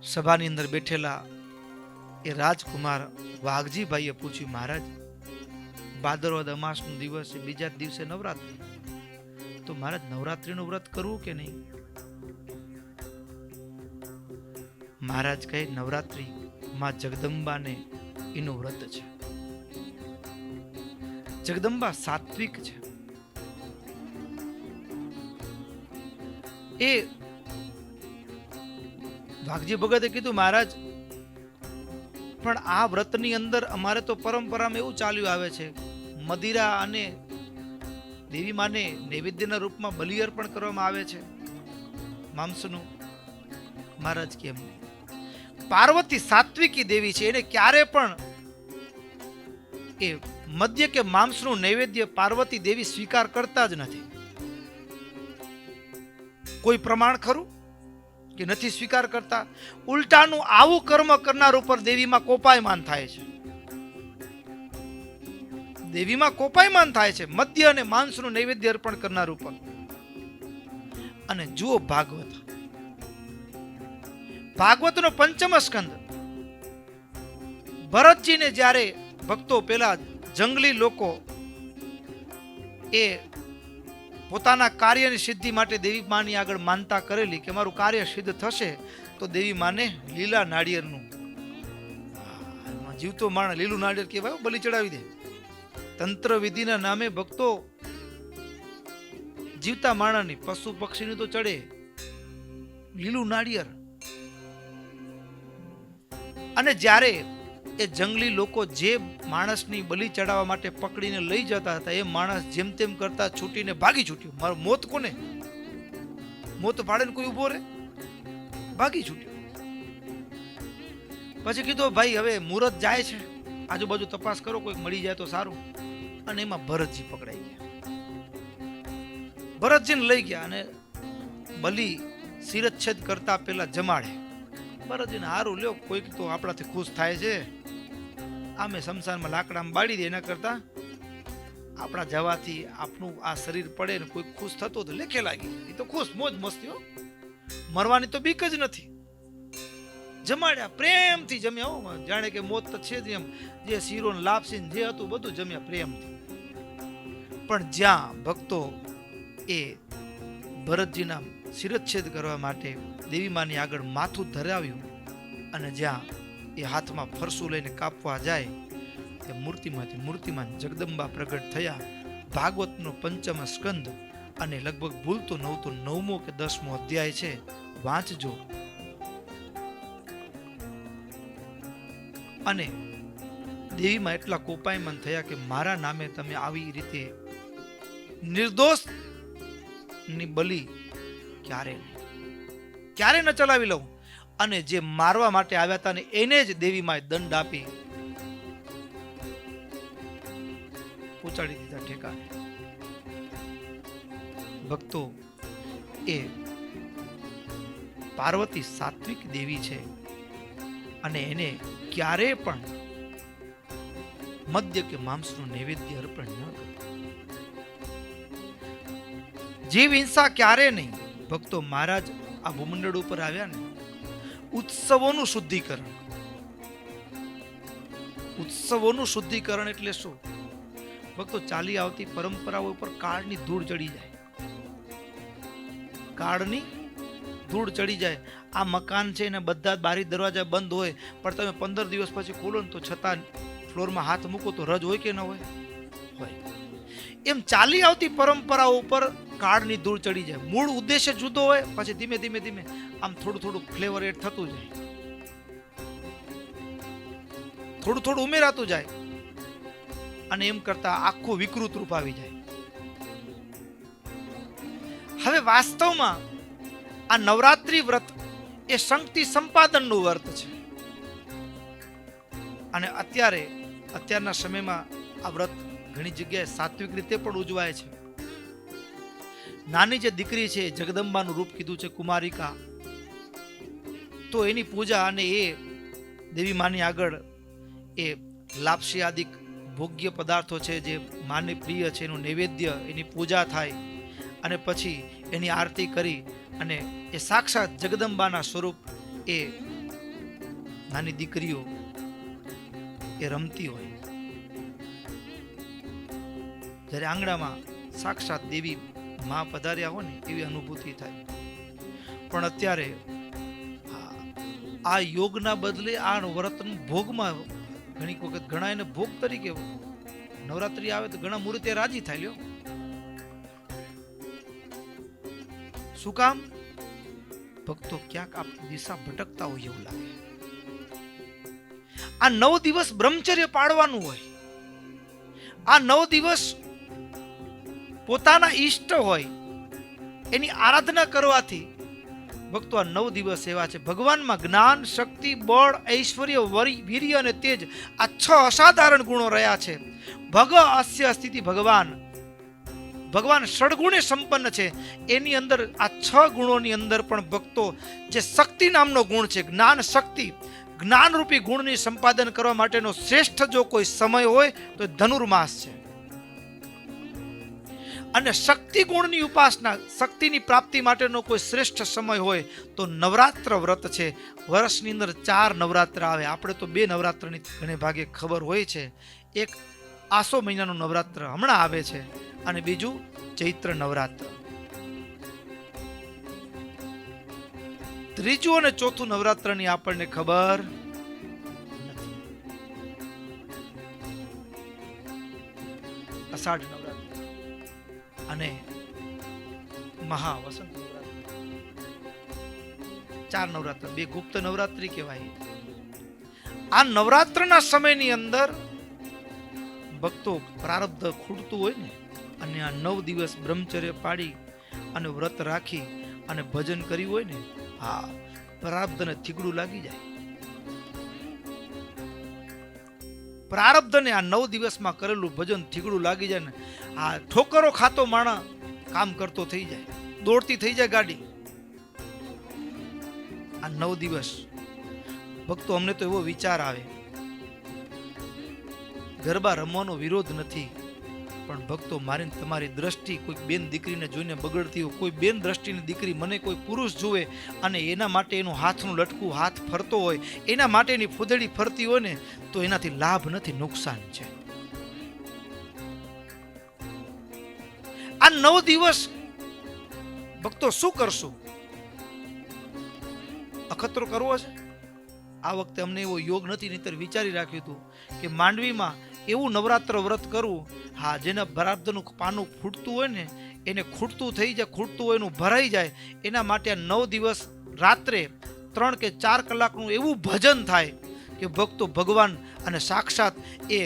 સભાની અંદર બેઠેલા એ રાજકુમાર વાઘજીભાઈએ પૂછ્યું, મહારાજ ભાદરવદ અમાસનો દિવસ છે, બીજા દિવસે નવરાત્રી, તો મહારાજ નવરાત્રીનું વ્રત કરવું કે નહીં? મહારાજ કહે, નવરાત્રી માં જગદંબાને એનું વ્રત છે. જગદંબા સાત્વિક છે. એ વાઘજી ભગતે કીધું, મહારાજ પણ આ વ્રતની અંદર અમારે તો પરંપરામાં એવું ચાલ્યું આવે છે, મદિરા અને દેવી માને નૈવેદ્યના રૂપમાં બલિ અર્પણ કરવામાં આવે છે માંસનું. મહારાજ કેમ નહીં? પાર્વતી સાત્વિકી દેવી છે, એને ક્યારે પણ એ મદ્ય કે માંસનું નૈવેદ્ય પાર્વતી દેવી સ્વીકાર કરતા જ નથી. કોઈ પ્રમાણ ખરું કે નથી સ્વીકાર કરતા? ઉલટાનું આવું કર્મ કરનાર ઉપર દેવીમાં કોપાયમાન થાય છે. દેવીમાં કોપાયમાન થાય છે મદ્ય અને માંસનું નૈવેદ્ય અર્પણ કરનાર ઉપર. અને જુઓ ભાગવત, ભાગવતનો પંચમ સ્કંદ. ભરતજીને જ્યારે ભક્તો પેલા જંગલી લોકો એ પોતાના કાર્યની સિદ્ધિ માટે દેવી માની આગળ માનતા કરેલી કે મારું કાર્ય સિદ્ધ થશે તો દેવી માને લીલા નાળિયેરનું, જીવતો માણસ લીલું નાળિયેર કહેવાય, બલિ ચડાવી દે. તંત્ર વિધિના નામે ભક્તો જીવતા માણસની, પશુ પક્ષીનું તો ચડે લીલું નાળિયેર. અને જ્યારે એ જંગલી લોકો જે માણસની બલિ ચડાવવા માટે પકડીને લઈ જતા હતા, એ માણસ જેમ તેમ કરતા છૂટીને ભાગી છૂટ્યો. મારો મોત કોને? મોત પાડે કોઈ ઉભો રહે? ભાગી છૂટ્યો. પછી કીધું, ભાઈ હવે મુહૂર્ત જાય છે, આજુબાજુ તપાસ કરો, કોઈ મળી જાય તો સારું. અને એમાં ભરતજી પકડાઈ ગયા. ભરતજીને લઈ ગયા અને બલિ શિરચ્છેદ કરતા પેલા જમાડે. ભરતજીને હારું લ્યો, કોઈક તો આપણાથી ખુશ થાય છે, આમે શમશાનમાં લાકડામાં બાળી દે એના કરતા આપણા જવાથી આપણું આ શરીર પડે ને કોઈ ખુશ થતો તો લેખે લાગી. એ તો ખુશ, મોજ મસ્તીઓ, મરવાની તો બીક જ નથી. જમાડ્યા, પ્રેમથી જમ્યા, જાણે કે મોત તો છે જ એમ. જે શીરો ને લાપસી જે હતું બધું જમ્યા પ્રેમથી. પણ જ્યાં ભક્તો એ ભરતજીના શિરચ્છેદ કરવા માટે દેવી માની આગળ માથું ધરાવ્યું અને જ્યાં એ હાથમાં ફરસું લઈને કાપવા જાય, તે મૂર્તિમાં જગદંબા પ્રગટ થયા. ભાગવતનો પંચમ સ્કંદ અને લગભગ ભૂલતો નવતો 9મો કે 10મો અધ્યાય છે, વાંચજો. અને દેવીમાં એટલા કોપાયમાન થયા કે મારા નામે તમે આવી રીતે નિર્દોષ ની બલિ ક્યારે ન ચલાવી લઉં. અને જે મારવા માટે આવ્યા હતા ને એને જ દેવીમાં દંડ આપી ઉચાડી દીધા ઠેકાણે. ભક્તો, એ પાર્વતી સાત્વિક દેવી છે અને એને ક્યારે પણ મદ્ય કે માંસનું નૈવેદ્ય અર્પણ ન કરે. જીવ હિંસા ક્યારે નહીં. ભક્તો, મહારાજ આ ભૂમંડળ ઉપર આવ્યા ને ઉત્સવોનું શુદ્ધિકરણ. ઉત્સવોનું શુદ્ધિકરણ એટલે શું? ભક્તો, ચાલી આવતી પરંપરાઓ ઉપર કાળની ધૂળ ચડી જાય. કાળની ધૂળ ચડી જાય. આ મકાન છે ને બધા બારી દરવાજા બંધ હોય, પણ તમે 15 દિવસ પછી ખોલો ને તો છતાં ફ્લોરમાં હાથ મૂકો તો રજ હોય કે ન હોય? હોય. એમ ચાલી આવતી પરંપરાઓ ઉપર કાળની ધૂળ ચડી જાય. મૂળ ઉદ્દેશ્ય જુદો હોય, પછી ધીમે ધીમે આમ થોડું ફ્લેવર એડ થતું જાય, થોડું ઉમેરાતું જાય અને એમ કરતા આખું વિકૃત રૂપ આવી જાય. હવે વાસ્તવમાં આ નવરાત્રી વ્રત એ શક્તિ સંપાદનનું વ્રત છે. અને અત્યારના સમયમાં આ વ્રત ઘણી જગ્યાએ સાત્વિક રીતે પણ ઉજવાય છે. નાની જે દીકરી છે, જગદંબાનું રૂપ કીધું છે, કુમારિકા, તો એની પૂજા અને એ દેવી માની આગળ એ લાપસી આદિ ભોગ્ય પદાર્થો છે જે માને પ્રિય છે, એનું નૈવેદ્ય, એની પૂજા થાય અને પછી એની આરતી કરી અને એ સાક્ષાત જગદંબાના સ્વરૂપ એ નાની દીકરીઓ એ રમતી હોય, જ્યારે આંગણામાં સાક્ષાત દેવી માં પધાર્યા હોય ને એવી અનુભૂતિ થાય. પણ અત્યારે આ યોગના બદલે આ વ્રતનું ભોગમાં ઘણી વખત ઘણા એને ભોગ તરીકે નવરાત્રી આવે તો ઘણા મુહૂર્તે રાજી થાય લ્યો. શું કામ? ભક્તો ક્યાંક આપણી દિશા ભટકતા હોય એવું લાગે. આ 9 દિવસ બ્રહ્મચર્ય પાળવાનું હોય, આ 9 દિવસ પોતાના ઈષ્ટ હોય એની આરાધના કરવાથી ભક્તો આ 9 દિવસ એવા છે ભગવાનમાં જ્ઞાન, શક્તિ, બળ, ઐશ્વર્ય, વીર્ય અને તેજ આ 6 અસાધારણ ગુણો રહ્યા છે. ભગ અસ્ય સ્થિતિ ભગવાન ષડગુણે સંપન્ન છે. એની અંદર આ 6 ગુણોની અંદર પણ ભક્તો જે શક્તિ નામનો ગુણ છે, જ્ઞાન શક્તિ, જ્ઞાનરૂપી ગુણની સંપાદન કરવા માટેનો શ્રેષ્ઠ જો કોઈ સમય હોય તો ધનુર્માસ છે. અને શક્તિ ગુણની ઉપાસના, શક્તિની પ્રાપ્તિ માટેનો કોઈ શ્રેષ્ઠ સમય હોય તો નવરાત્ર વ્રત છે. વર્ષની અંદર 4 નવરાત્ર આવે. આપણે તો 2 નવરાત્રની ઘણે ભાગે ખબર હોય છે. એક આસો મહિનાનું નવરાત્ર હમણાં આવે છે અને બીજું ચૈત્ર નવરાત્ર. ત્રીજું અને ચોથું નવરાત્રની આપણને ખબર નથી. અષાઢ નવરાત્ર અને મહા વસંત નવરાત્ર, 4 નવરાત્ર. 2 ગુપ્ત નવરાત્રી કહેવાય. આ નવરાત્રના સમયની અંદર ભક્તો પ્રારબ્ધ ખૂટતું હોય ને અને આ 9 દિવસ બ્રહ્મચર્ય પાડી અને વ્રત રાખી અને ભજન કર્યું હોય ને, હા, પ્રારબ્ધને થીગડું લાગી જાય. પ્રારબ્ધને આ 9 દિવસમાં કરેલું ભજન થીગડું લાગી જાય ને, આ ઠોકરો ખાતો માણસ કામ કરતો થઈ જાય, દોડતી થઈ જાય ગાડી. આ 9 દિવસ ભક્તો અમને તો એવો વિચાર આવે, ગરબા રમવાનો વિરોધ નથી, પણ ભક્તો મારી તમારી દ્રષ્ટિ કોઈ બેન દીકરીને જોઈને બગડતી હોય, કોઈ બેન દ્રષ્ટિની દીકરી મને કોઈ પુરુષ જુએ અને એના માટે એનું હાથનું લટકું હાથ ફરતો હોય, એના માટે એની ફૂદડી ફરતી હોય ને, તો એનાથી લાભ નથી, નુકસાન છે. આ 9 દિવસ ભક્તો શું કરશું? અખતરો કરવો છે. આ વખતે અમને એવો યોગ નથી, નહીતર વિચારી રાખ્યું હતું કે માંડવીમાં એવું નવરાત્ર વ્રત કરવું, હા, જેના પ્રારબ્ધનું પાનું ફૂટતું હોય ને એને ખૂટતું થઈ જાય, ખૂટતું હોય એનું ભરાઈ જાય, એના માટે આ 9 દિવસ રાત્રે 3 કે 4 કલાકનું એવું ભજન થાય કે ભક્તો ભગવાન અને સાક્ષાત એ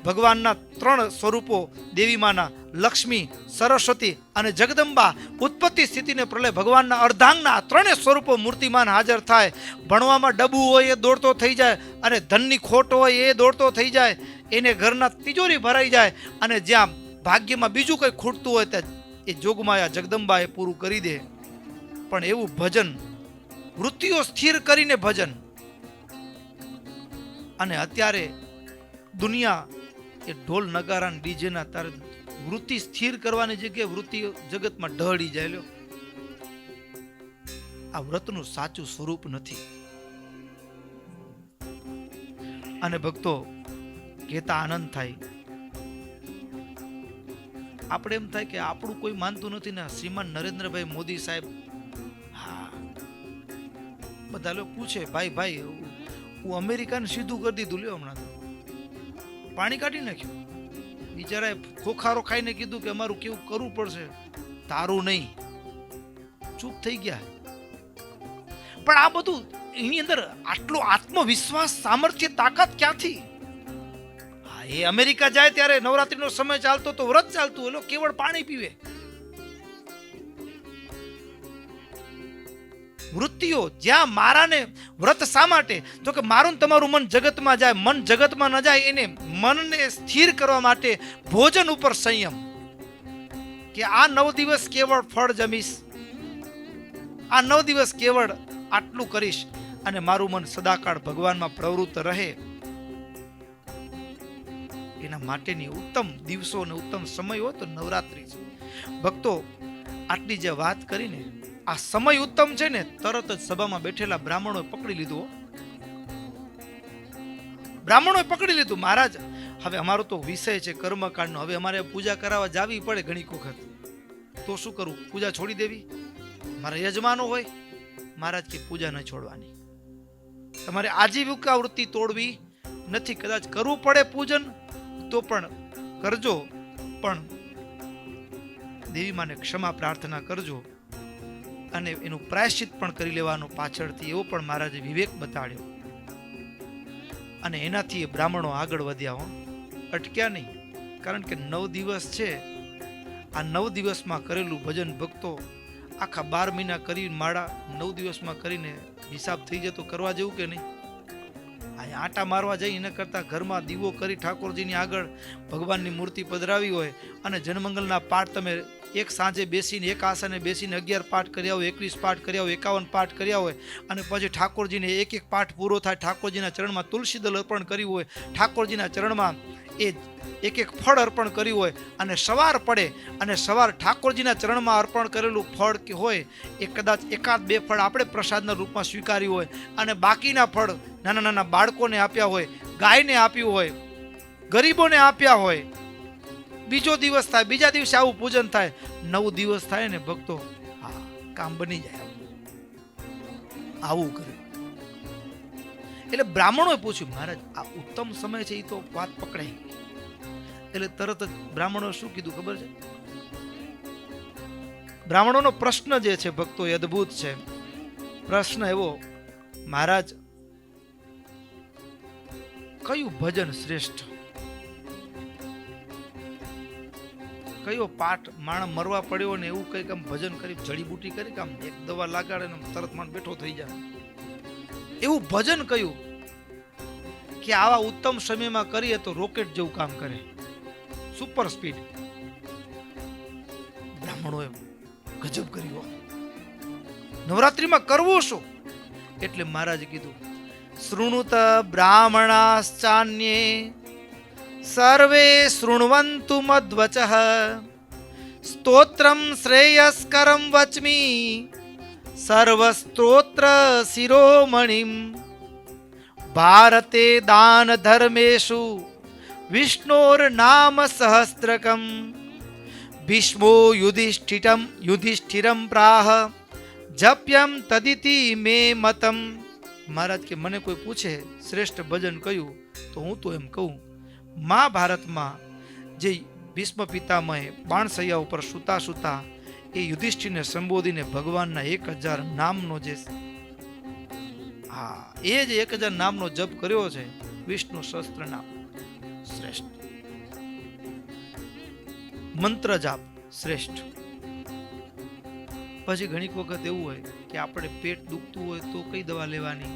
ભગવાનના 3 સ્વરૂપો દેવીમાના લક્ષ્મી, સરસ્વતી અને જગદંબા, ઉત્પત્તિ સ્થિતિને પ્રલય ભગવાનના અર્ધાંગના 3 સ્વરૂપો મૂર્તિમાન હાજર થાય. ભણવામાં ડબુ હોય એ દોડતો થઈ જાય અને ધનની ખોટ હોય એ દોડતો થઈ જાય, એને ઘરના તિજોરી ભરાઈ જાય અને જ્યાં ભાગ્યમાં બીજું કંઈ ખૂટતું હોય ત્યાં એ જોગમાયા જગદંબા એ પૂરું કરી દે. પણ એવું ભજન, વૃત્તિઓ સ્થિર કરીને ભજન. અને અત્યારે દુનિયા એ ઢોલ નગારા ડીજેના તારે વૃત્તિ સ્થિર કરવાની જગ્યાએ વૃત્તિ જગતમાં ઢળી જાય લ્યો. આ વ્રતનું સાચું સ્વરૂપ નથી. અને ભક્તો કહેતા આનંદ થાય, આપણે એમ થાય કે આપણું કોઈ માનતું નથી ને શ્રીમાન નરેન્દ્રભાઈ મોદી સાહેબ, હા, બધા લોકો પૂછે ભાઈ હું અમેરિકાને સીધું કરી દીધું લ્યો, હમણાં પાણી કાઢી નાખ્યું. બિચારાએ ખોખારો ખાઈને કીધું કે અમારું કેવું કરવું પડશે, તારું નહીં, ચૂપ થઈ ગયા. પણ આ બધું એની અંદર આટલો આત્મવિશ્વાસ, સામર્થ્ય, તાકાત ક્યાંથી? હા, એ અમેરિકા જાય ત્યારે નવરાત્રીનો સમય ચાલતો તો વ્રત ચાલતું, એલો કેવળ પાણી પીવે. વૃત્તિઓ જ્યાં મારાને વ્રત શા માટે? તો કે મારું ને તમારું મન જગતમાં જાય, મન જગતમાં ન જાય એને મનને સ્થિર કરવા માટે ભોજન ઉપર સંયમ, કે આ 9 દિવસ કેવળ ફળ જમીશ, આ 9 દિવસ કેવળ આટલું કરીશ અને મારું મન સદાકાળ ભગવાનમાં પ્રવૃત્ત રહે. એના માટેની ઉત્તમ દિવસો અને ઉત્તમ સમય હોય તો નવરાત્રી છે. ભક્તો આટલી જે વાત કરીને આ સમય ઉત્તમ છે ને, તરત જ સભામાં બેઠેલા બ્રાહ્મણોએ પકડી લીધો. બ્રાહ્મણોએ પકડી લીધું, મહારાજ હવે અમારો તો વિષય છે કર્મકાંડનો, હવે અમારે પૂજા કરાવવા જાવી પડે ઘણી વખત, તો શું કરવું, પૂજા છોડી દેવી? મારા યજમાનો હોય. મહારાજ કે પૂજા ન છોડવાની, તમારે આજીવિકા વૃત્તિ તોડવી નથી. કદાચ કરવું પડે પૂજન તો પણ કરજો, પણ દેવી માને ક્ષમા પ્રાર્થના કરજો અને એનું પ્રાયશ્ચિત પણ કરી લેવાનું પાછળથી, એવો પણ મહારાજે વિવેક બતાડ્યો. અને એનાથી એ બ્રાહ્મણો આગળ વધ્યા, અટક્યા નહીં. કારણ કે 9 દિવસ છે, આ 9 દિવસમાં કરેલું ભજન ભક્તો આખા 12 મહિના કરી માળા 9 દિવસમાં કરીને હિસાબ થઈ જતો કરવા જેવું કે નહીં? અહીંયા આટા મારવા જઈ એના કરતા ઘરમાં દીવો કરી ઠાકોરજીની આગળ ભગવાનની મૂર્તિ પધરાવી હોય અને જનમંગલના પાઠ તમે એક સાંજે બેસીને એક આસને બેસીને 11 પાઠ કર્યા હોય, 21 પાઠ કર્યા હોય, 51 પાઠ કર્યા હોય અને પછી ઠાકોરજીને એક એક પાઠ પૂરો થાય, ઠાકોરજીના ચરણમાં તુલસી દળ અર્પણ કર્યું હોય, ઠાકોરજીના ચરણમાં એ એક એક ફળ અર્પણ કર્યું હોય અને સવાર પડે અને સવાર ઠાકોરજીના ચરણમાં અર્પણ કરેલું ફળ કે હોય એ કદાચ 1-2 ફળ આપણે પ્રસાદના રૂપમાં સ્વીકાર્યું હોય અને બાકીના ફળ નાના નાના બાળકોને આપ્યા હોય, ગાયને આપ્યું હોય, ગરીબોને આપ્યા હોય, બીજો દિવસ થાય, બીજા દિવસે આવું પૂજન થાય, 9 દિવસ થાય ને ભક્તો, હા કામ બની જાય. આવું કર્યું. એટલે બ્રાહ્મણોએ પૂછ્યું, મહારાજ આ ઉત્તમ સમય છે, એ તો વાત પકડાઈ ગઈ. એટલે તરત જ બ્રાહ્મણો શું કીધું ખબર છે? બ્રાહ્મણોનો પ્રશ્ન જે છે ભક્તો એ અદ્ભુત છે. પ્રશ્ન એવો, મહારાજ કયું ભજન શ્રેષ્ઠ, કયો પાઠ માણસ મરવા પડ્યો ને એવું કઈક આમ ભજન કરી, જડીબુટી કરી કે આમ એક દવા લાગાડે ને તરત માણ બેઠો થઈ જાય, એવું ભજન કયું કે આવા ઉત્તમ સમયમાં કરીએ તો રોકેટ જેવું કામ કરે, સુપર સ્પીડ? બ્રાહ્મણોએ ગજબ કર્યું. નવરાત્રીમાં કરવું શું? એટલે મહારાજે કીધું, શૃણુત બ્રાહ્મણાશ્ચાન્યે સર્વે શૃણવંતુ મદ્વચઃ સ્તોત્રમ શ્રેયસ્કરમ વચ્મી સર્વસ્તોત્ર શિરોમણિમ ભારતે દાન ધર્મેષુ વિષ્ણોર નામ સહસ્ત્રકમ ભીષ્મો યુધિષ્ઠિરમ પ્રાહ જપ્યમ તદિતિ મે મતમ. મહારાજ કે મને કોઈ પૂછે શ્રેષ્ઠ ભજન કયું તો હું તો એમ કહું, મહાભારતમાં જે ભીષ્મ પિતામહે બાણસૈયા ઉપર સૂતા સૂતા એ યુધિષ્ઠિરને સંબોધીને ભગવાનના 1000 નામનો જે એ જ 1000 નામનો જપ કર્યો છે, વિષ્ણુ સહસ્ત્ર નામ શ્રેષ્ઠ, મંત્ર જાપ શ્રેષ્ઠ. પછી ઘણી વખત એવું હોય કે આપણે પેટ દુખતું હોય તો કઈ દવા લેવાની?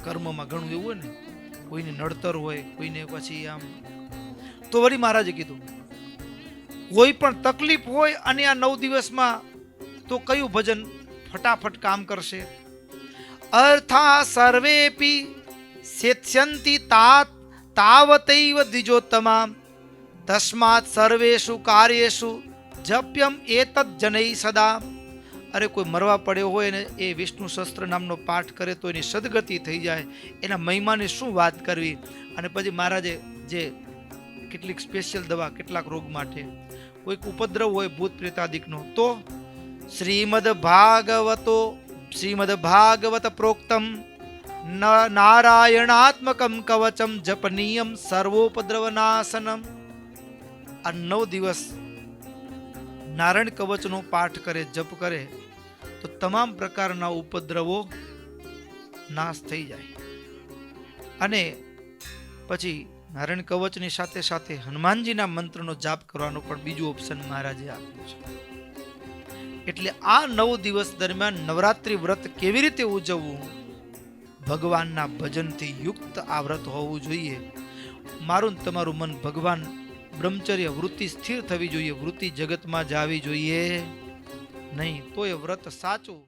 કર્મમાં ઘણું એવું હોય ને, કોઈને નડતર હોય, કોઈને પછી આમ, તો વળી મહારાજે કીધું કોઈ પણ તકલીફ હોય અને આ 9 દિવસમાં તો કયું ભજન ફટાફટ કામ કરશે? અર્થા સર્વેપી સેત્સ્યંતિ તાવતૈવ દ્વિજોત્તમા તસ્માત સર્વેષુ કાર્યેષુ જપ્યમ એતદ જનૈ સદા. અરે કોઈ મરવા પડ્યો હોય ને એ વિષ્ણુ સહસ્ત્ર નામનો પાઠ કરે તો એની સદગતિ થઈ જાય, એના મહિમાની શું વાત કરવી. અને પછી મહારાજે જે કેટલીક સ્પેશિયલ દવા કેટલાક રોગ માટે, કોઈક ઉપદ્રવ હોય ભૂત પ્રેતાદિકનો, તો શ્રીમદ ભાગવત પ્રોક્તમ નારાયણાત્મકમ કવચમ જપનીયમ સર્વોપદ્રવનાશનમ. આ 9 દિવસ નારાયણ કવચનો પાઠ કરે, જપ કરે તો તમામ પ્રકારના ઉપદ્રવો નાશ થઈ જાય. અને પછી નારાયણ કવચની સાથે સાથે હનુમાનજીના મંત્રનો જાપ કરવાનો પણ બીજું ઓપ્શન મહારાજે આપ્યું છે. એટલે આ 9 દિવસ દરમિયાન નવરાત્રિ વ્રત કેવી રીતે ઉજવવું? ભગવાનના ભજનથી યુક્ત આ વ્રત હોવું જોઈએ. મારું તમારું મન ભગવાન બ્રહ્મચર્ય વૃત્તિ સ્થિર થવી જોઈએ, વૃત્તિ જગતમાં જાવી જોઈએ નહીં, તો એ વ્રત સાચું